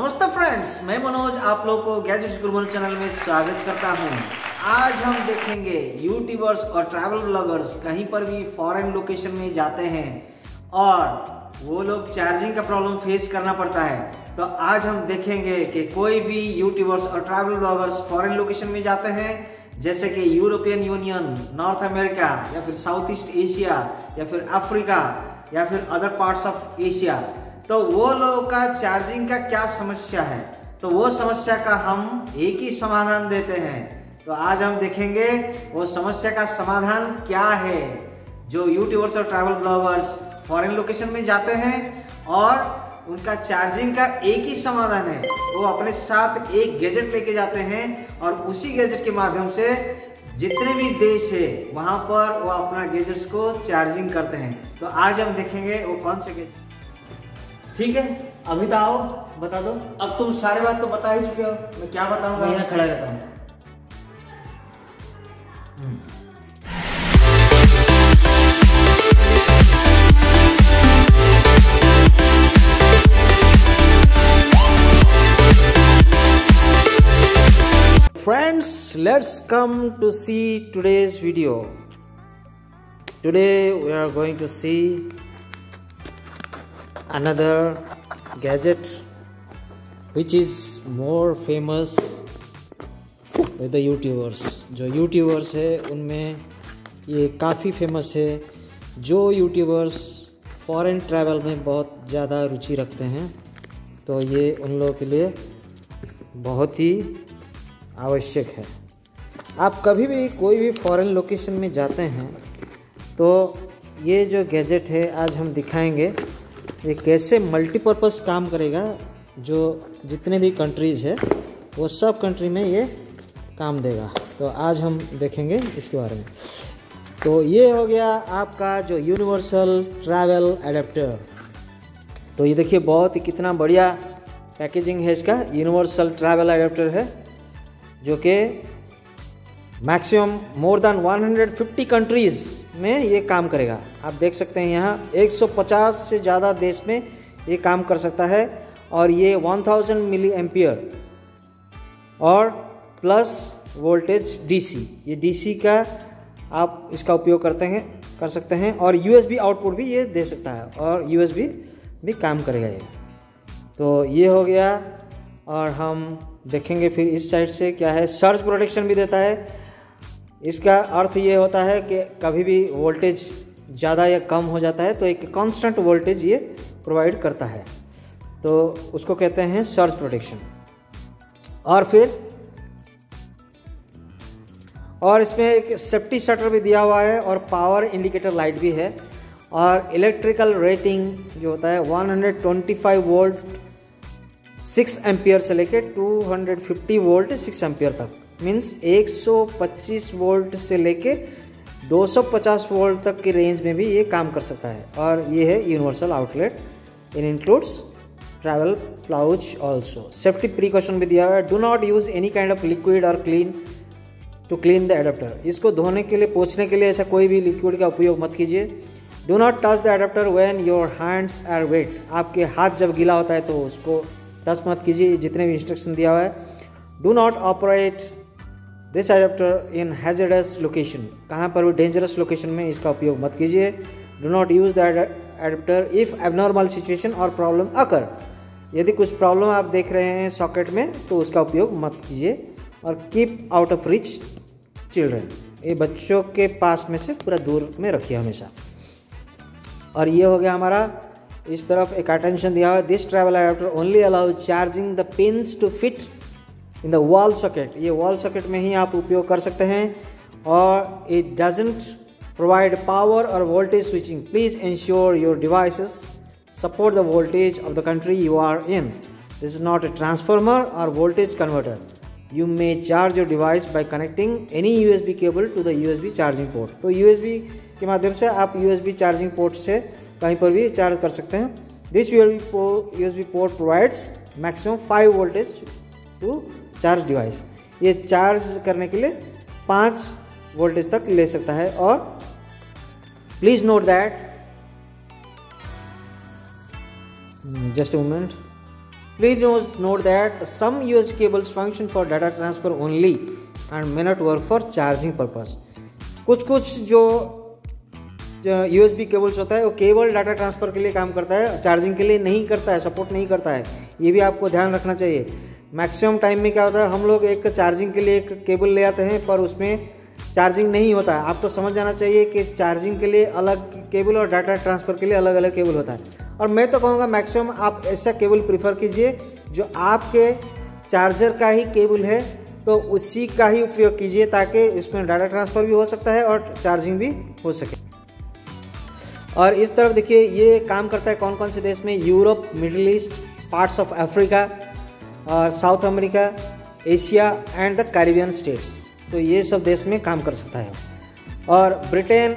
नमस्ते फ्रेंड्स, मैं मनोज आप लोग को गैजेट्स गुरु चैनल में स्वागत करता हूं। आज हम देखेंगे यूट्यूबर्स और ट्रैवल ब्लॉगर्स कहीं पर भी फॉरेन लोकेशन में जाते हैं और वो लोग चार्जिंग का प्रॉब्लम फेस करना पड़ता है। तो आज हम देखेंगे कि कोई भी यूट्यूबर्स और ट्रैवल ब्लॉगर्स फॉरेन लोकेशन में जाते हैं, जैसे कि यूरोपियन यूनियन, नॉर्थ अमेरिका या फिर साउथ ईस्ट एशिया या फिर अफ्रीका या फिर अदर पार्ट्स ऑफ एशिया। तो वो लोगों का चार्जिंग का क्या समस्या है, तो वो समस्या का हम एक ही समाधान देते हैं। तो आज हम देखेंगे वो समस्या का समाधान क्या है। जो यूट्यूबर्स और ट्रैवल ब्लॉगर्स फॉरेन लोकेशन में जाते हैं और उनका चार्जिंग का एक ही समाधान है, वो अपने साथ एक गैजेट लेके जाते हैं और उसी गैजेट के माध्यम से जितने भी देश है वहाँ पर वो अपना गैजेट्स को चार्जिंग करते हैं। तो आज हम देखेंगे वो कौन से गैजेट। ठीक है, अभी तो आओ बता दो। अब तुम सारे बात तो बता ही चुके हो, मैं क्या बताऊंगा, यहाँ खड़ा रहता हूँ। Friends, let's come to see today's video. Today we are going to see another gadget which is more famous with the YouTubers. जो YouTubers है उनमें ये काफ़ी फेमस है। जो YouTubers फॉरेन ट्रैवल में बहुत ज़्यादा रुचि रखते हैं, तो ये उन लोगों के लिए बहुत ही आवश्यक है। आप कभी भी कोई भी फॉरेन लोकेशन में जाते हैं तो ये जो गैजेट है आज हम दिखाएंगे ये कैसे मल्टीपर्पज़ काम करेगा। जो जितने भी कंट्रीज़ है वो सब कंट्री में ये काम देगा। तो आज हम देखेंगे इसके बारे में। तो ये हो गया आपका जो यूनिवर्सल ट्रैवल एडेप्टर। तो ये देखिए बहुत ही कितना बढ़िया पैकेजिंग है इसका। यूनिवर्सल ट्रैवल एडेप्टर है जो कि मैक्सिमम मोर देन 150 कंट्रीज़ में ये काम करेगा। आप देख सकते हैं यहाँ 150 से ज़्यादा देश में ये काम कर सकता है। और ये 1000 मिली एम्पियर और प्लस वोल्टेज डीसी, ये डीसी का आप इसका उपयोग कर सकते हैं। और यूएसबी आउटपुट भी ये दे सकता है और यूएसबी भी काम करेगा ये। तो ये हो गया। और हम देखेंगे फिर इस साइड से क्या है। सर्ज प्रोटेक्शन भी देता है। इसका अर्थ ये होता है कि कभी भी वोल्टेज ज़्यादा या कम हो जाता है तो एक कांस्टेंट वोल्टेज ये प्रोवाइड करता है, तो उसको कहते हैं सर्ज प्रोटेक्शन। और इसमें एक सेफ्टी शटर भी दिया हुआ है और पावर इंडिकेटर लाइट भी है। और इलेक्ट्रिकल रेटिंग जो होता है 125 वोल्ट 6 एम्पियर से लेकर 250 वोल्ट 6 एम्पियर तक, मीन्स 125 वोल्ट से लेके 250 वोल्ट तक की रेंज में भी ये काम कर सकता है। और ये है यूनिवर्सल आउटलेट। इन includes travel pouch also. Safety precaution भी दिया हुआ है। Do not use any kind of liquid और क्लीन द एडाप्टर। इसको धोने के लिए, पोंछने के लिए ऐसा कोई भी लिक्विड का उपयोग मत कीजिए। Do not touch the adapter when your hands are wet. आपके हाथ जब गीला होता है तो उसको टच मत कीजिए, जितने भी इंस्ट्रक्शन दिया हुआ है। Do not operate this adapter in hazardous location. कहाँ पर भी डेंजरस लोकेशन में इसका उपयोग मत कीजिए। Do not use the adapter if abnormal situation और प्रॉब्लम अकर। यदि कुछ प्रॉब्लम आप देख रहे हैं सॉकेट में तो उसका उपयोग मत कीजिए। और keep out of rich children. ये बच्चों के पास में से पूरा दूर में रखिए हमेशा। और ये हो गया हमारा, इस तरफ एक अटेंशन दिया हुआ है। This travel adapter only allow charging the pins to fit in the wall socket. ये वॉल सॉकेट में ही आप उपयोग कर सकते हैं। और इट डजंट प्रोवाइड पावर और voltage switching. Please ensure your devices support the voltage of the country you are in. This is not a transformer और voltage converter. You may charge your device by connecting any USB cable to the USB charging port. तो USB के माध्यम से आप USB charging port से कहीं पर भी चार्ज कर सकते हैं। This USB port provides maximum 5 voltage to charge device. ये चार्ज करने के लिए 5 वोल्टेज तक ले सकता है। और please note that just a moment. Please note that some USB cables function for data transfer only and may not work for charging purpose. कुछ जो USB केबल्स होता है वो केवल डाटा ट्रांसफ़र के लिए काम करता है, चार्जिंग के लिए नहीं करता है, सपोर्ट नहीं करता है। ये भी आपको ध्यान रखना चाहिए। मैक्सिमम टाइम में क्या होता है, हम लोग एक चार्जिंग के लिए एक केबल ले आते हैं पर उसमें चार्जिंग नहीं होता है। आपको समझ जाना चाहिए कि चार्जिंग के लिए अलग केबल और डाटा ट्रांसफ़र के लिए अलग अलग केबल होता है। और मैं तो कहूँगा मैक्सिमम आप ऐसा केबल प्रीफर कीजिए जो आपके चार्जर का ही केबल है, तो उसी का ही उपयोग कीजिए ताकि इसमें डाटा ट्रांसफ़र भी हो सकता है और चार्जिंग भी हो सके। और इस तरफ देखिए ये काम करता है कौन कौन से देश में, Europe, Middle East, parts of Africa और South America, Asia and the Caribbean states. तो ये सब देश में काम कर सकता है। और Britain,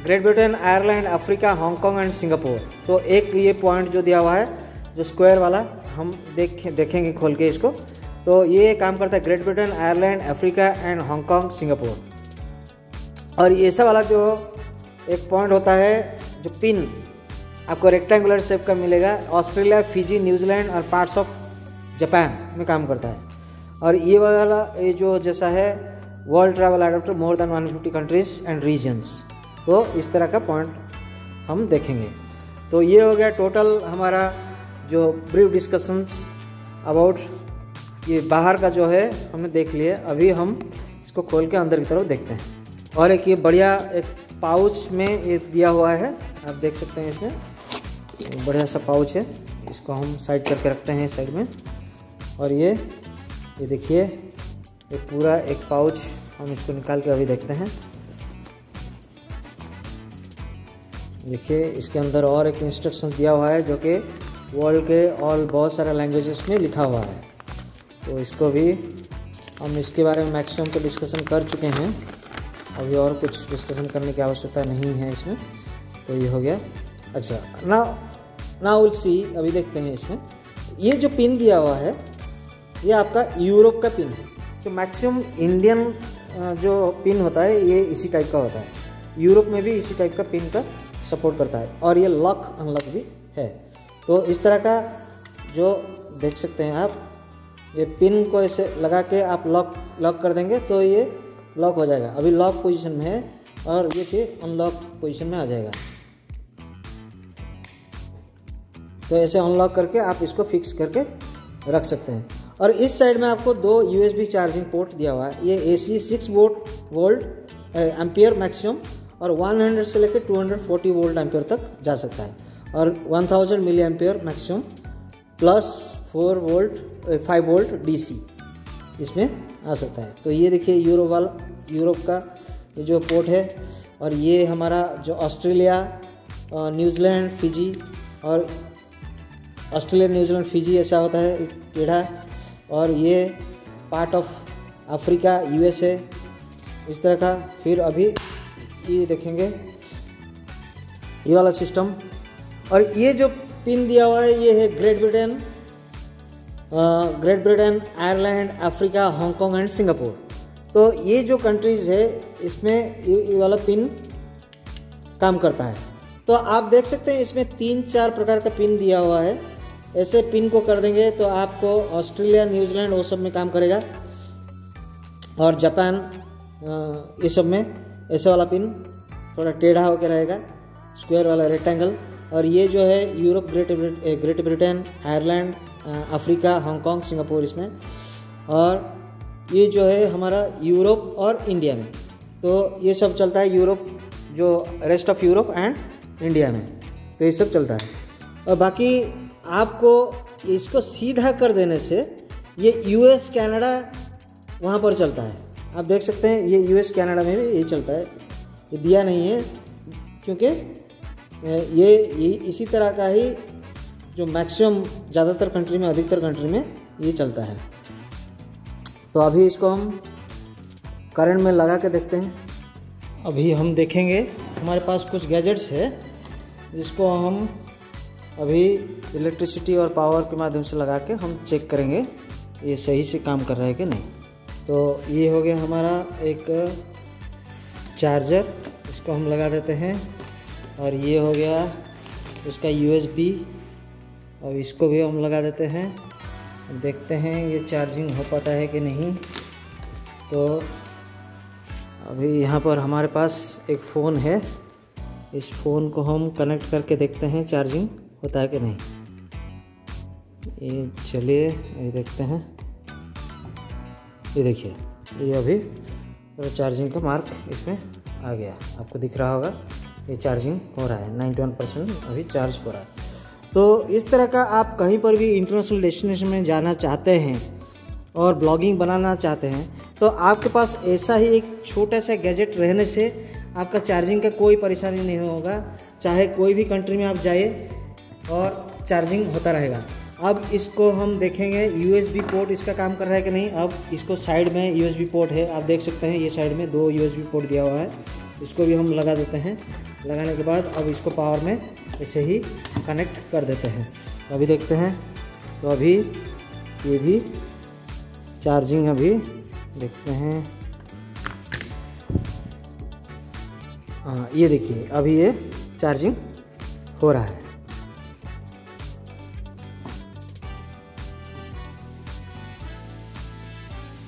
great Britain, Ireland, Africa, Hong Kong and Singapore. तो एक ये पॉइंट जो दिया हुआ है जो स्क्वायर वाला, हम देखेंगे खोल के इसको। तो ये काम करता है great Britain, Ireland, Africa and Hong Kong, Singapore. और ये सब वाला जो एक पॉइंट होता है जो पिन आपको रेक्टेंगुलर शेप का मिलेगा, ऑस्ट्रेलिया, फिजी, न्यूजीलैंड और पार्ट्स ऑफ जापान में काम करता है। और ये वाला ये जो जैसा है world travel adapter more than 150 countries and regions. तो इस तरह का पॉइंट हम देखेंगे। तो ये हो गया टोटल हमारा जो ब्रीफ डिस्कशंस अबाउट ये बाहर का जो है हमने देख लिया। अभी हम इसको खोल के अंदर की तरफ देखते हैं। और एक ये बढ़िया एक पाउच में ये दिया हुआ है, आप देख सकते हैं इसमें बढ़िया सा पाउच है। इसको हम साइड करके रखते हैं साइड में। और ये देखिए ये पूरा एक पाउच, हम इसको निकाल के अभी देखते हैं। देखिए इसके अंदर और एक इंस्ट्रक्शन दिया हुआ है जो कि वर्ल्ड के और बहुत सारे लैंग्वेजेस में लिखा हुआ है। तो इसको भी हम इसके बारे में मैक्सिमम तो डिस्कशन कर चुके हैं, अभी और कुछ डिस्कशन करने की आवश्यकता नहीं है इसमें। तो ये हो गया। अच्छा, नाउ विल सी, अभी देखते हैं इसमें ये जो पिन दिया हुआ है ये आपका यूरोप का पिन है। जो मैक्सिमम इंडियन जो पिन होता है ये इसी टाइप का होता है, यूरोप में भी इसी टाइप का पिन का सपोर्ट करता है। और ये लॉक अनलॉक भी है। तो इस तरह का जो देख सकते हैं आप, ये पिन को ऐसे लगा के आप लॉक कर देंगे तो ये लॉक हो जाएगा। अभी लॉक पोजीशन में है और ये फिर अनलॉक पोजीशन में आ जाएगा। तो ऐसे अनलॉक करके आप इसको फिक्स करके रख सकते हैं। और इस साइड में आपको 2 USB चार्जिंग पोर्ट दिया हुआ है। ये AC 6 वोल्ट एम्पियर मैक्सिमम और 100 से लेकर 240 वोल्ट एम्पियर तक जा सकता है। और 1000 milliampere maximum plus 5 volt DC इसमें आ सकता है। तो ये देखिए यूरोप का ये जो पोर्ट है। और ये हमारा जो ऑस्ट्रेलिया, न्यूजीलैंड, फिजी, और ऑस्ट्रेलिया, न्यूजीलैंड, फिजी ऐसा होता है टेढ़ा। और ये पार्ट ऑफ अफ्रीका, USA इस तरह का। फिर अभी ये देखेंगे ये वाला सिस्टम। और ये जो पिन दिया हुआ है ये है great Britain, Ireland, Africa, Hong Kong and Singapore. तो ये जो कंट्रीज़ है इसमें ये वाला पिन काम करता है। तो आप देख सकते हैं इसमें 3-4 प्रकार का पिन दिया हुआ है। ऐसे पिन को कर देंगे तो आपको ऑस्ट्रेलिया, न्यूजीलैंड वो सब में काम करेगा। और जापान ये सब में ऐसे वाला पिन थोड़ा टेढ़ा होकर रहेगा, स्क्वायर वाला रेक्टेंगल। और ये जो है Europe, great Britain, Ireland, Africa, Hong Kong, Singapore इसमें। और ये जो है हमारा यूरोप और इंडिया में। तो ये सब चलता है यूरोप, जो rest of Europe and India में, तो ये सब चलता है। और बाकी आपको इसको सीधा कर देने से ये US, कनाडा वहाँ पर चलता है। आप देख सकते हैं ये US, कनाडा में भी ये चलता है। ये दिया नहीं है क्योंकि ये इसी तरह का ही जो मैक्सिमम ज़्यादातर कंट्री में, अधिकतर कंट्री में ये चलता है। तो अभी इसको हम करंट में लगा के देखते हैं। अभी हम देखेंगे हमारे पास कुछ गैजेट्स है जिसको हम अभी इलेक्ट्रिसिटी और पावर के माध्यम से लगा के हम चेक करेंगे ये सही से काम कर रहा है कि नहीं। तो ये हो गया हमारा एक चार्जर, इसको हम लगा देते हैं। और ये हो गया उसका USB अब इसको भी हम लगा देते हैं, देखते हैं ये चार्जिंग हो पाता है कि नहीं। तो अभी यहाँ पर हमारे पास एक फ़ोन है, इस फ़ोन को हम कनेक्ट करके देखते हैं चार्जिंग होता है कि नहीं। ये चलिए ये देखते हैं, ये देखिए ये अभी चार्जिंग का मार्क इसमें आ गया, आपको दिख रहा होगा। ये चार्जिंग हो रहा है, 91% अभी चार्ज हो रहा है। तो इस तरह का आप कहीं पर भी इंटरनेशनल डेस्टिनेशन में जाना चाहते हैं और ब्लॉगिंग बनाना चाहते हैं तो आपके पास ऐसा ही एक छोटा सा गैजेट रहने से आपका चार्जिंग का कोई परेशानी नहीं होगा। चाहे कोई भी कंट्री में आप जाइए और चार्जिंग होता रहेगा। अब इसको हम देखेंगे USB पोर्ट इसका काम कर रहा है कि नहीं। अब इसको साइड में USB पोर्ट है, आप देख सकते हैं ये साइड में 2 USB पोर्ट दिया हुआ है, इसको भी हम लगा देते हैं। लगाने के बाद अब इसको पावर में ऐसे ही कनेक्ट कर देते हैं। अभी देखते हैं, तो अभी ये भी चार्जिंग अभी देखते हैं, हाँ ये देखिए अभी ये चार्जिंग हो रहा है।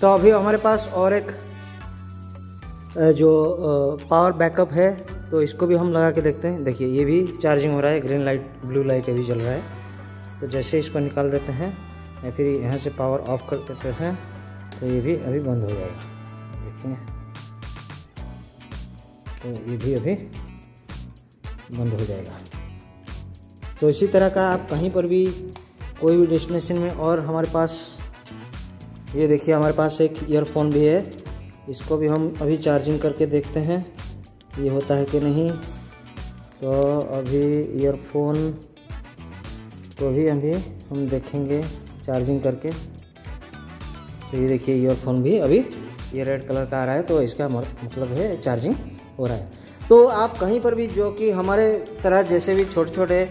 तो अभी हमारे पास और एक जो पावर बैकअप है तो इसको भी हम लगा के देखते हैं। देखिए ये भी चार्जिंग हो रहा है, ग्रीन लाइट ब्लू लाइट अभी जल रहा है। तो जैसे इसको निकाल देते हैं या फिर यहाँ से पावर ऑफ कर देते हैं तो ये भी अभी बंद हो जाएगा। देखिए तो ये भी अभी बंद हो जाएगा। तो इसी तरह का आप कहीं पर भी कोई भी डेस्टिनेशन में, और हमारे पास ये देखिए हमारे पास एक ईयरफोन भी है, इसको भी हम अभी चार्जिंग करके देखते हैं ये होता है कि नहीं। तो अभी ईयरफोन को भी अभी हम देखेंगे चार्जिंग करके। तो ये देखिए ईयरफोन भी अभी ये रेड कलर का आ रहा है, तो इसका मतलब है चार्जिंग हो रहा है। तो आप कहीं पर भी जो कि हमारे तरह जैसे भी छोटे छोटे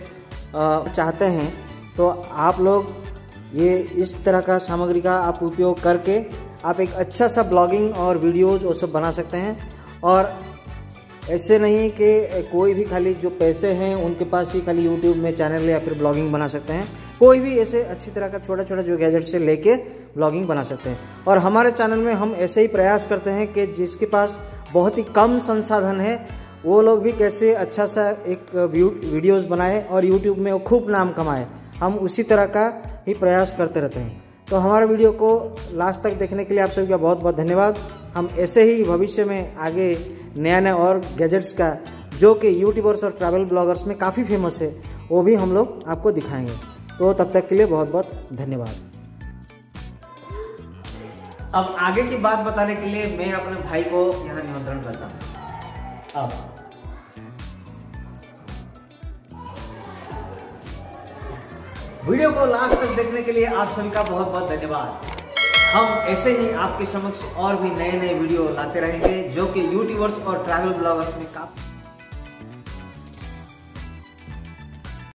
चाहते हैं तो आप लोग ये इस तरह का सामग्री का आप उपयोग करके आप एक अच्छा सा ब्लॉगिंग और वीडियोज़ वो सब बना सकते हैं। और ऐसे नहीं कि कोई भी खाली जो पैसे हैं उनके पास ही खाली यूट्यूब में चैनल या फिर ब्लॉगिंग बना सकते हैं। कोई भी ऐसे अच्छी तरह का छोटा छोटा जो गैजेट से लेके ब्लॉगिंग बना सकते हैं। और हमारे चैनल में हम ऐसे ही प्रयास करते हैं कि जिसके पास बहुत ही कम संसाधन है वो लोग भी कैसे अच्छा सा एक वीडियोस बनाए और यूट्यूब में वो खूब नाम कमाए, हम उसी तरह का ही प्रयास करते रहते हैं। तो हमारे वीडियो को लास्ट तक देखने के लिए आप सभी का बहुत बहुत धन्यवाद। हम ऐसे ही भविष्य में आगे नया नया और गैजेट्स का जो कि यूट्यूबर्स और ट्रैवल ब्लॉगर्स में काफ़ी फेमस है वो भी हम लोग आपको दिखाएंगे। तो तब तक के लिए बहुत बहुत धन्यवाद। अब आगे की बात बताने के लिए मैं अपने भाई को यहाँ निमंत्रण करता हूँ। अब वीडियो को लास्ट तक देखने के लिए आप सभी का बहुत बहुत धन्यवाद। हम ऐसे ही आपके समक्ष और भी नए नए वीडियो लाते रहेंगे जो कि यूट्यूबर्स और ट्रैवल ब्लॉगर्स में काफी